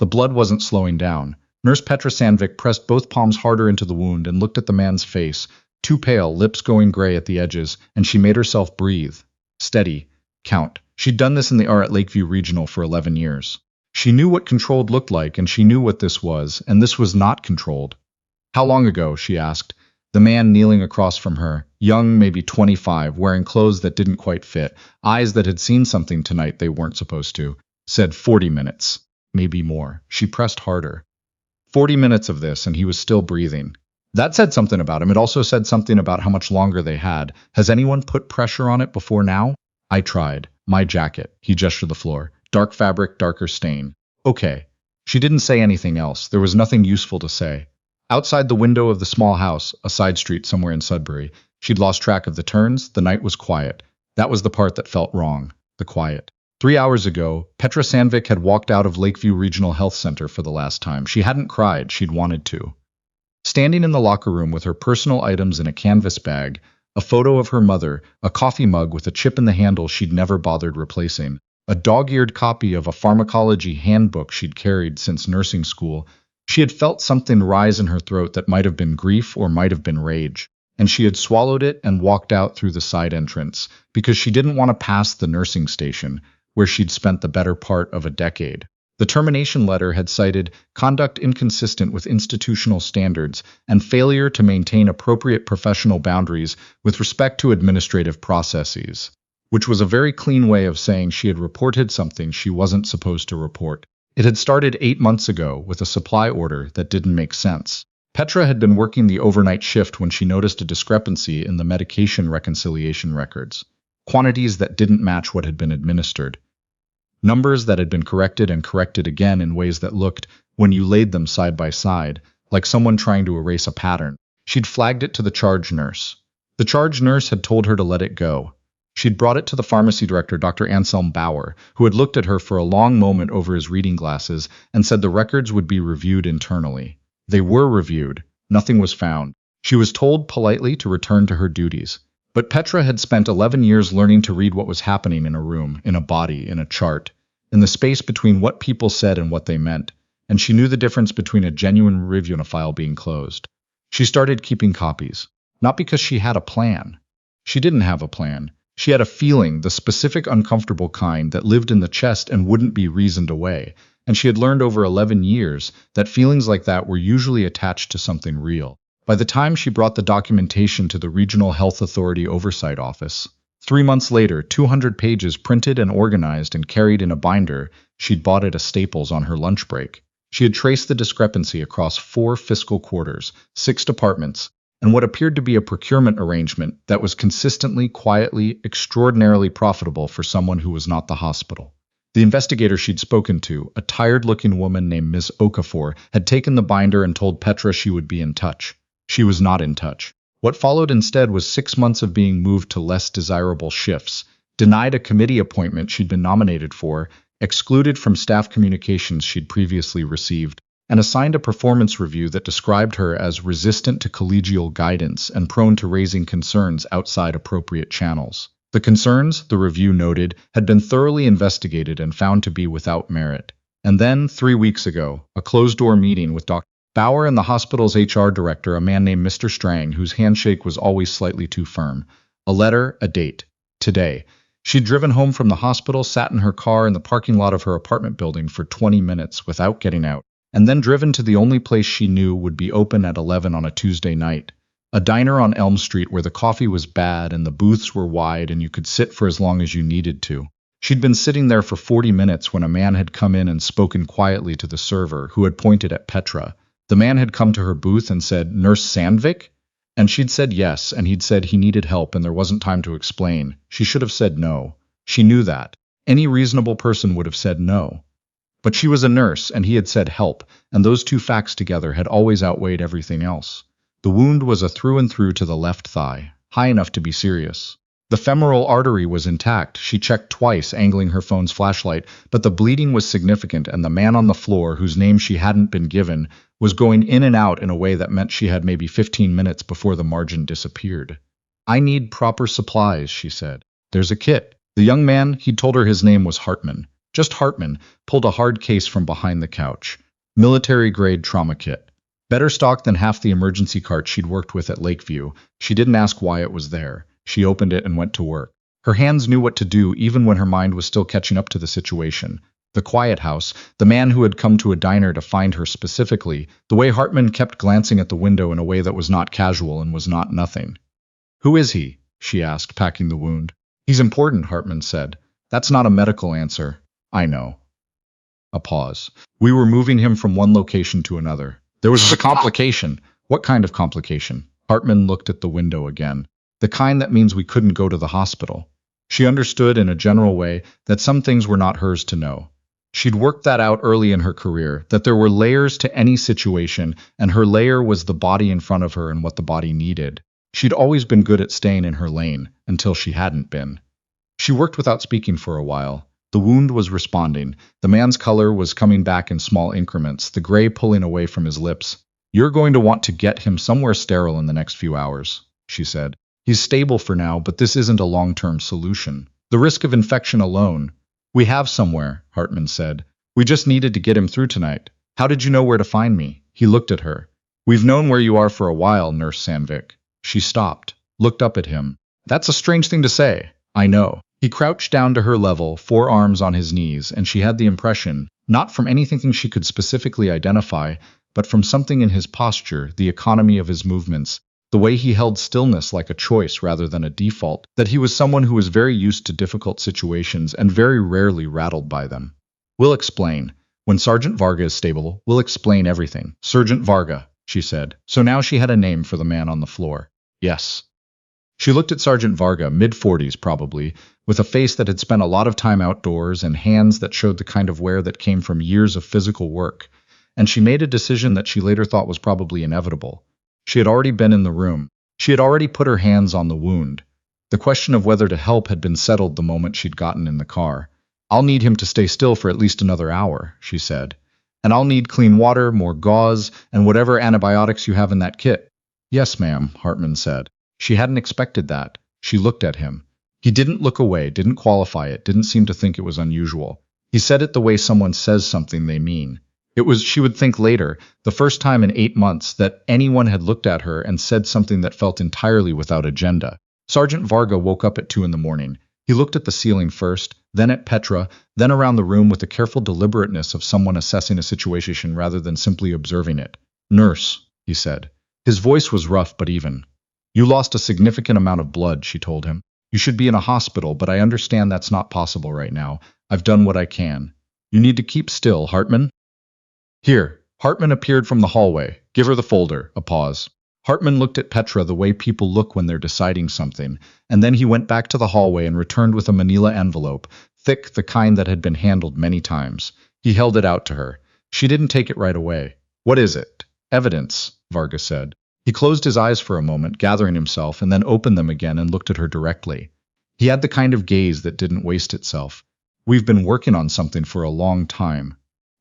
The blood wasn't slowing down. Nurse Petra Sandvik pressed both palms harder into the wound and looked at the man's face, too pale, lips going gray at the edges, and she made herself breathe. Steady. Count. She'd done this in the ER at Lakeview Regional for 11 years. She knew what controlled looked like, and she knew what this was, and this was not controlled. How long ago? She asked. The man kneeling across from her, young, maybe 25, wearing clothes that didn't quite fit, eyes that had seen something tonight they weren't supposed to, said 40 minutes. Maybe more. She pressed harder. 40 minutes of this, and he was still breathing. That said something about him. It also said something about how much longer they had. Has anyone put pressure on it before now? I tried. My jacket. He gestured to the floor. Dark fabric, darker stain. Okay. She didn't say anything else. There was nothing useful to say. Outside the window of the small house, a side street somewhere in Sudbury, she'd lost track of the turns. The night was quiet. That was the part that felt wrong. The quiet. 3 hours ago, Petra Sandvik had walked out of Lakeview Regional Health Center for the last time. She hadn't cried. She'd wanted to. Standing in the locker room with her personal items in a canvas bag, a photo of her mother, a coffee mug with a chip in the handle she'd never bothered replacing, a dog-eared copy of a pharmacology handbook she'd carried since nursing school, she had felt something rise in her throat that might have been grief or might have been rage, and she had swallowed it and walked out through the side entrance because she didn't want to pass the nursing station, where she'd spent the better part of a decade. The termination letter had cited conduct inconsistent with institutional standards and failure to maintain appropriate professional boundaries with respect to administrative processes, which was a very clean way of saying she had reported something she wasn't supposed to report. It had started 8 months ago with a supply order that didn't make sense. Petra had been working the overnight shift when she noticed a discrepancy in the medication reconciliation records. Quantities that didn't match what had been administered. Numbers that had been corrected and corrected again in ways that looked, when you laid them side by side, like someone trying to erase a pattern. She'd flagged it to the charge nurse. The charge nurse had told her to let it go. She'd brought it to the pharmacy director, Dr. Anselm Bauer, who had looked at her for a long moment over his reading glasses and said the records would be reviewed internally. They were reviewed. Nothing was found. She was told politely to return to her duties. But Petra had spent 11 years learning to read what was happening in a room, in a body, in a chart, in the space between what people said and what they meant, and she knew the difference between a genuine review and a file being closed. She started keeping copies, not because she had a plan. She didn't have a plan. She had a feeling, the specific uncomfortable kind that lived in the chest and wouldn't be reasoned away, and she had learned over 11 years that feelings like that were usually attached to something real. By the time she brought the documentation to the Regional Health Authority Oversight Office, 3 months later, 200 pages printed and organized and carried in a binder she'd bought at a Staples on her lunch break. She had traced the discrepancy across 4 fiscal quarters, 6 departments, and what appeared to be a procurement arrangement that was consistently, quietly, extraordinarily profitable for someone who was not the hospital. The investigator she'd spoken to, a tired-looking woman named Ms. Okafor, had taken the binder and told Petra she would be in touch. She was not in touch. What followed instead was 6 months of being moved to less desirable shifts, denied a committee appointment she'd been nominated for, excluded from staff communications she'd previously received, and assigned a performance review that described her as resistant to collegial guidance and prone to raising concerns outside appropriate channels. The concerns, the review noted, had been thoroughly investigated and found to be without merit. And then, 3 weeks ago, a closed-door meeting with Dr. Bauer and the hospital's HR director, a man named Mr. Strang, whose handshake was always slightly too firm. A letter, a date. Today. She'd driven home from the hospital, sat in her car in the parking lot of her apartment building for 20 minutes without getting out, and then driven to the only place she knew would be open at 11 on a Tuesday night. A diner on Elm Street where the coffee was bad and the booths were wide and you could sit for as long as you needed to. She'd been sitting there for 40 minutes when a man had come in and spoken quietly to the server, who had pointed at Petra. The man had come to her booth and said, "Nurse Sandvik?" And she'd said yes, and he'd said he needed help and there wasn't time to explain. She should have said no. She knew that. Any reasonable person would have said no. But she was a nurse, and he had said help, and those two facts together had always outweighed everything else. The wound was a through and through to the left thigh, high enough to be serious. The femoral artery was intact. She checked twice, angling her phone's flashlight, but the bleeding was significant, and the man on the floor, whose name she hadn't been given, was going in and out in a way that meant she had maybe 15 minutes before the margin disappeared. "I need proper supplies," she said. "There's a kit." The young man, he'd told her his name was Hartman. Just Hartman pulled a hard case from behind the couch. Military-grade trauma kit. Better stocked than half the emergency cart she'd worked with at Lakeview. She didn't ask why it was there. She opened it and went to work. Her hands knew what to do even when her mind was still catching up to the situation. The quiet house, the man who had come to a diner to find her specifically, the way Hartman kept glancing at the window in a way that was not casual and was not nothing. "Who is he?" she asked, packing the wound. "He's important," Hartman said. "That's not a medical answer." "I know." A pause. "We were moving him from one location to another. There was a complication." "What kind of complication?" Hartman looked at the window again. "The kind that means we couldn't go to the hospital." She understood in a general way that some things were not hers to know. She'd worked that out early in her career, that there were layers to any situation, and her layer was the body in front of her and what the body needed. She'd always been good at staying in her lane, until she hadn't been. She worked without speaking for a while. The wound was responding. The man's color was coming back in small increments, the gray pulling away from his lips. "You're going to want to get him somewhere sterile in the next few hours," she said. "He's stable for now, but this isn't a long-term solution. The risk of infection alone—" "We have somewhere," Hartman said. "We just needed to get him through tonight." "How did you know where to find me?" He looked at her. "We've known where you are for a while, Nurse Sandvik." She stopped, looked up at him. "That's a strange thing to say." "I know." He crouched down to her level, forearms on his knees, and she had the impression, not from anything she could specifically identify, but from something in his posture, the economy of his movements, the way he held stillness like a choice rather than a default, that he was someone who was very used to difficult situations and very rarely rattled by them. "We'll explain. When Sergeant Varga is stable, we'll explain everything." "Sergeant Varga," she said. So now she had a name for the man on the floor. "Yes." She looked at Sergeant Varga, mid-40s probably, with a face that had spent a lot of time outdoors and hands that showed the kind of wear that came from years of physical work, and she made a decision that she later thought was probably inevitable. She had already been in the room. She had already put her hands on the wound. The question of whether to help had been settled the moment she'd gotten in the car. "I'll need him to stay still for at least another hour," she said. "And I'll need clean water, more gauze, and whatever antibiotics you have in that kit." "Yes, ma'am," Hartman said. She hadn't expected that. She looked at him. He didn't look away, didn't qualify it, didn't seem to think it was unusual. He said it the way someone says something they mean. It was, she would think later, the first time in 8 months that anyone had looked at her and said something that felt entirely without agenda. Sergeant Varga woke up at 2 in the morning. He looked at the ceiling first, then at Petra, then around the room with the careful deliberateness of someone assessing a situation rather than simply observing it. "Nurse," he said. His voice was rough but even. "You lost a significant amount of blood," she told him. "You should be in a hospital, but I understand that's not possible right now. I've done what I can. You need to keep still, Hartman." "Here." Hartman appeared from the hallway. "Give her the folder." A pause. Hartman looked at Petra the way people look when they're deciding something, and then he went back to the hallway and returned with a manila envelope, thick, the kind that had been handled many times. He held it out to her. She didn't take it right away. "What is it?" "Evidence," Varga said. He closed his eyes for a moment, gathering himself, and then opened them again and looked at her directly. He had the kind of gaze that didn't waste itself. "We've been working on something for a long time.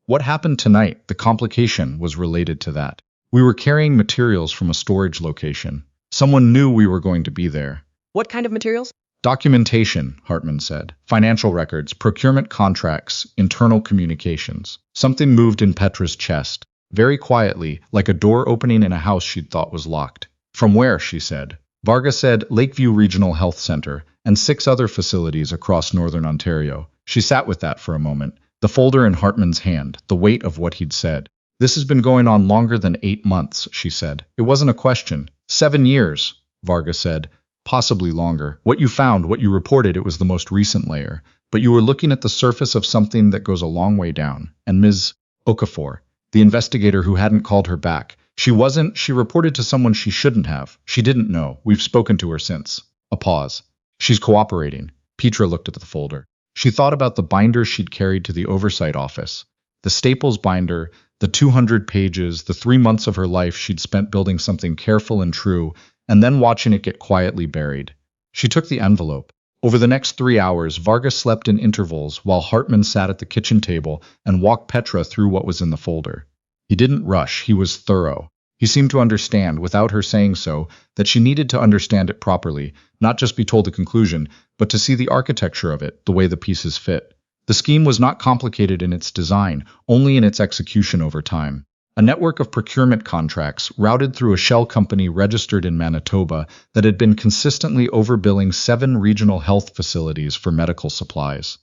What happened tonight, the complication, was related to that. We were carrying materials from a storage location. Someone knew we were going to be there." "What kind of materials?" "Documentation," Hartman said. "Financial records, procurement contracts, internal communications." Something moved in Petra's chest. Very quietly, like a door opening in a house she'd thought was locked. "From where?" she said. Varga said Lakeview Regional Health Center, and 6 other facilities across northern Ontario. She sat with that for a moment, the folder in Hartman's hand, the weight of what he'd said. "This has been going on longer than 8 months, she said. "It wasn't a question." 7 years, Varga said. "Possibly longer. What you found, what you reported, it was the most recent layer. But you were looking at the surface of something that goes a long way down. And Ms. Okafor, the investigator who hadn't called her back, she reported to someone she shouldn't have. She didn't know. We've spoken to her since." A pause. "She's cooperating." Petra looked at the folder. She thought about the binder she'd carried to the oversight office. The Staples binder, the 200 pages, the 3 months of her life she'd spent building something careful and true, and then watching it get quietly buried. She took the envelope. Over the next 3 hours, Varga slept in intervals while Hartman sat at the kitchen table and walked Petra through what was in the folder. He didn't rush, he was thorough. He seemed to understand, without her saying so, that she needed to understand it properly, not just be told the conclusion, but to see the architecture of it, the way the pieces fit. The scheme was not complicated in its design, only in its execution over time. A network of procurement contracts routed through a shell company registered in Manitoba that had been consistently overbilling 7 regional health facilities for medical supplies.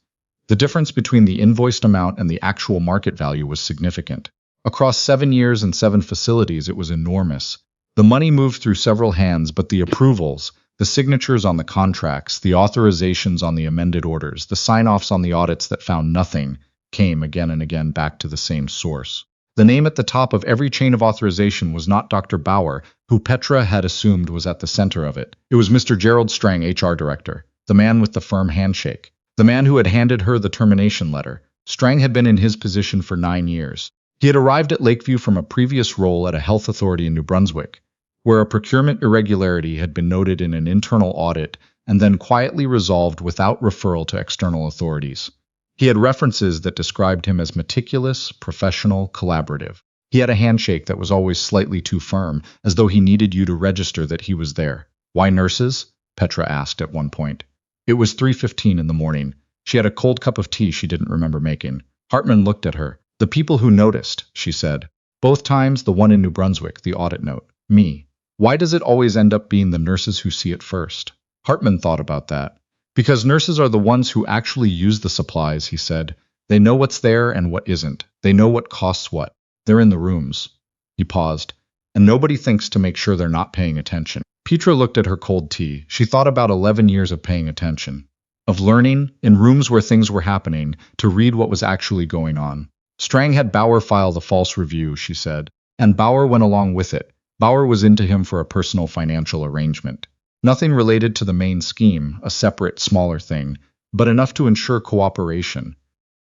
The difference between the invoiced amount and the actual market value was significant. Across 7 years and 7 facilities, it was enormous. The money moved through several hands, but the approvals, the signatures on the contracts, the authorizations on the amended orders, the sign-offs on the audits that found nothing, came again and again back to the same source. The name at the top of every chain of authorization was not Dr. Bauer, who Petra had assumed was at the center of it. It was Mr. Gerald Strang, HR director, the man with the firm handshake, the man who had handed her the termination letter. Strang had been in his position for 9 years. He had arrived at Lakeview from a previous role at a health authority in New Brunswick, where a procurement irregularity had been noted in an internal audit and then quietly resolved without referral to external authorities. He had references that described him as meticulous, professional, collaborative. He had a handshake that was always slightly too firm, as though he needed you to register that he was there. "Why nurses?" Petra asked at one point. It was 3:15 in the morning. She had a cold cup of tea she didn't remember making. Hartman looked at her. "The people who noticed," she said. "Both times, the one in New Brunswick, the audit note. Me. Why does it always end up being the nurses who see it first?" Hartman thought about that. "Because nurses are the ones who actually use the supplies," he said. "They know what's there and what isn't. They know what costs what. They're in the rooms." He paused. "And nobody thinks to make sure they're not paying attention." Petra looked at her cold tea. She thought about 11 years of paying attention, of learning, in rooms where things were happening, to read what was actually going on. Strang had Bauer file the false review, she said, and Bauer went along with it. Bauer was into him for a personal financial arrangement. Nothing related to the main scheme, a separate, smaller thing, but enough to ensure cooperation.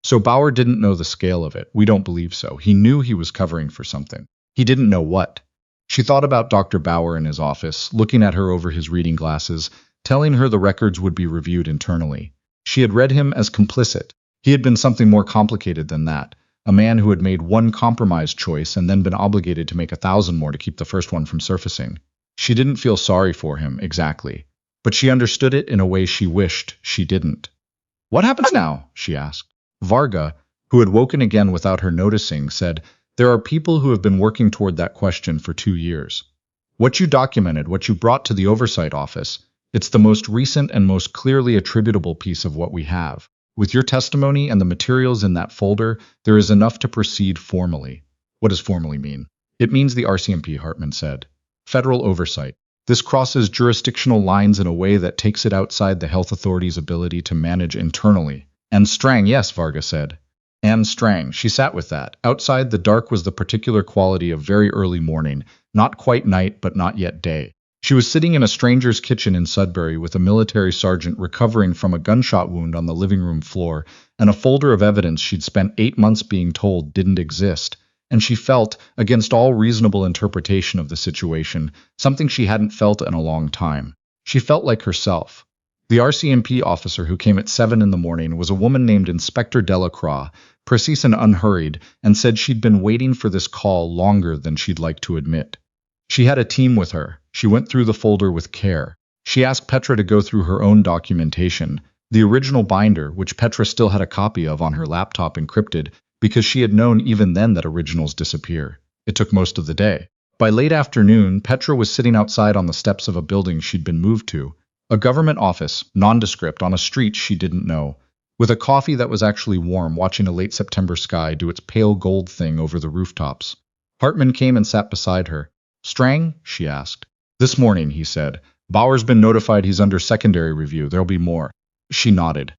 So Bauer didn't know the scale of it. We don't believe so. He knew he was covering for something. He didn't know what. She thought about Dr. Bauer in his office, looking at her over his reading glasses, telling her the records would be reviewed internally. She had read him as complicit. He had been something more complicated than that. A man who had made one compromised choice and then been obligated to make 1,000 more to keep the first one from surfacing. She didn't feel sorry for him, exactly, but she understood it in a way she wished she didn't. "What happens now?" she asked. Varga, who had woken again without her noticing, said, "There are people who have been working toward that question for 2 years. What you documented, what you brought to the oversight office, it's the most recent and most clearly attributable piece of what we have. With your testimony and the materials in that folder, there is enough to proceed formally." "What does formally mean?" "It means the RCMP," Hartman said. "Federal oversight. This crosses jurisdictional lines in a way that takes it outside the health authority's ability to manage internally." "And Strang, yes," Varga said. "And Strang." She sat with that. Outside, the dark was the particular quality of very early morning, not quite night, but not yet day. She was sitting in a stranger's kitchen in Sudbury with a military sergeant recovering from a gunshot wound on the living room floor, and a folder of evidence she'd spent 8 months being told didn't exist. And she felt, against all reasonable interpretation of the situation, something she hadn't felt in a long time. She felt like herself. The RCMP officer who came at 7 in the morning was a woman named Inspector Delacroix, precise and unhurried, and said she'd been waiting for this call longer than she'd like to admit. She had a team with her. She went through the folder with care. She asked Petra to go through her own documentation, the original binder, which Petra still had a copy of on her laptop encrypted, because she had known even then that originals disappear. It took most of the day. By late afternoon, Petra was sitting outside on the steps of a building she'd been moved to, a government office, nondescript, on a street she didn't know, with a coffee that was actually warm, watching a late September sky do its pale gold thing over the rooftops. Hartman came and sat beside her. "Strang?" she asked. "This morning," he said. "Bauer's been notified he's under secondary review. There'll be more." She nodded.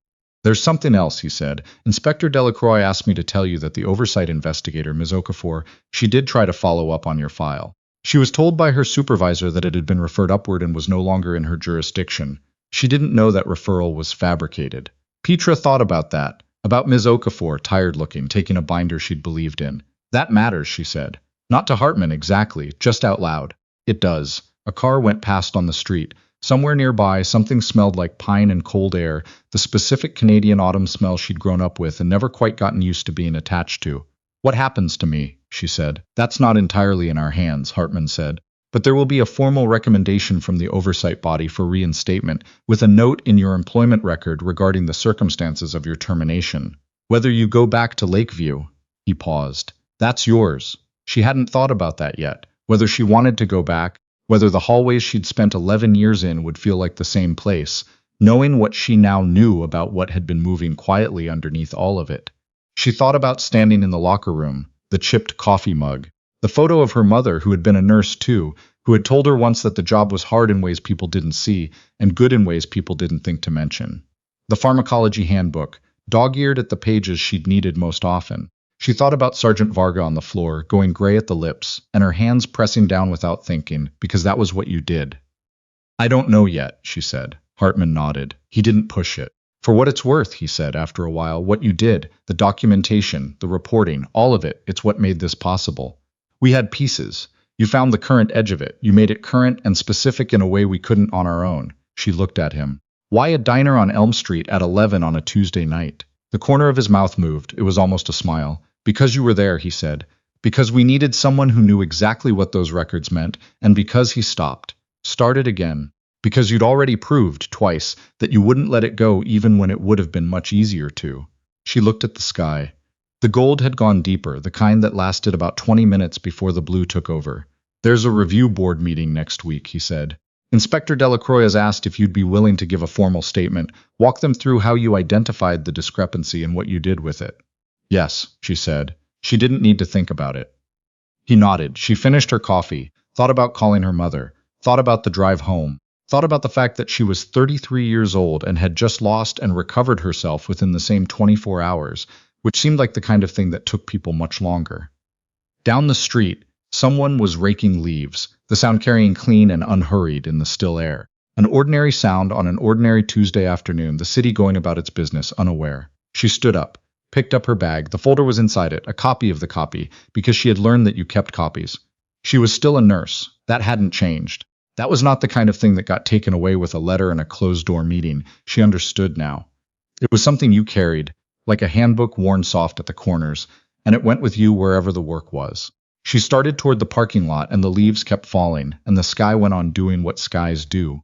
"There's something else," he said. "Inspector Delacroix asked me to tell you that the oversight investigator, Ms. Okafor, she did try to follow up on your file. She was told by her supervisor that it had been referred upward and was no longer in her jurisdiction. She didn't know that referral was fabricated." Petra thought about that, about Ms. Okafor, tired-looking, taking a binder she'd believed in. "That matters," she said. Not to Hartman exactly, just out loud. "It does." A car went past on the street. Somewhere nearby, something smelled like pine and cold air, the specific Canadian autumn smell she'd grown up with and never quite gotten used to being attached to. "What happens to me?" she said. "That's not entirely in our hands," Hartman said. "But there will be a formal recommendation from the oversight body for reinstatement, with a note in your employment record regarding the circumstances of your termination." Whether you go back to Lakeview, he paused. That's yours. She hadn't thought about that yet. Whether she wanted to go back, whether the hallways she'd spent 11 years in would feel like the same place, knowing what she now knew about what had been moving quietly underneath all of it. She thought about standing in the locker room, the chipped coffee mug, the photo of her mother, who had been a nurse too, who had told her once that the job was hard in ways people didn't see and good in ways people didn't think to mention. The pharmacology handbook, dog-eared at the pages she'd needed most often. She thought about Sergeant Varga on the floor, going gray at the lips, and her hands pressing down without thinking, because that was what you did. I don't know yet, she said. Hartman nodded. He didn't push it. For what it's worth, he said after a while, what you did, the documentation, the reporting, all of it, it's what made this possible. We had pieces. You found the current edge of it. You made it current and specific in a way we couldn't on our own. She looked at him. Why a diner on Elm Street at 11 on a Tuesday night? The corner of his mouth moved. It was almost a smile. Because you were there, he said. Because we needed someone who knew exactly what those records meant, and because he stopped. Started again. Because you'd already proved, twice, that you wouldn't let it go even when it would have been much easier to. She looked at the sky. The gold had gone deeper, the kind that lasted about 20 minutes before the blue took over. There's a review board meeting next week, he said. Inspector Delacroix has asked if you'd be willing to give a formal statement, walk them through how you identified the discrepancy and what you did with it. Yes, she said. She didn't need to think about it. He nodded. She finished her coffee, thought about calling her mother, thought about the drive home, thought about the fact that she was 33 years old and had just lost and recovered herself within the same 24 hours, which seemed like the kind of thing that took people much longer. Down the street, someone was raking leaves, the sound carrying clean and unhurried in the still air. An ordinary sound on an ordinary Tuesday afternoon, the city going about its business unaware. She stood up, picked up her bag. The folder was inside it, a copy of the copy, because she had learned that you kept copies. She was still a nurse. That hadn't changed. That was not the kind of thing that got taken away with a letter and a closed-door meeting. She understood now. It was something you carried, like a handbook worn soft at the corners, and it went with you wherever the work was. She started toward the parking lot, and the leaves kept falling, and the sky went on doing what skies do.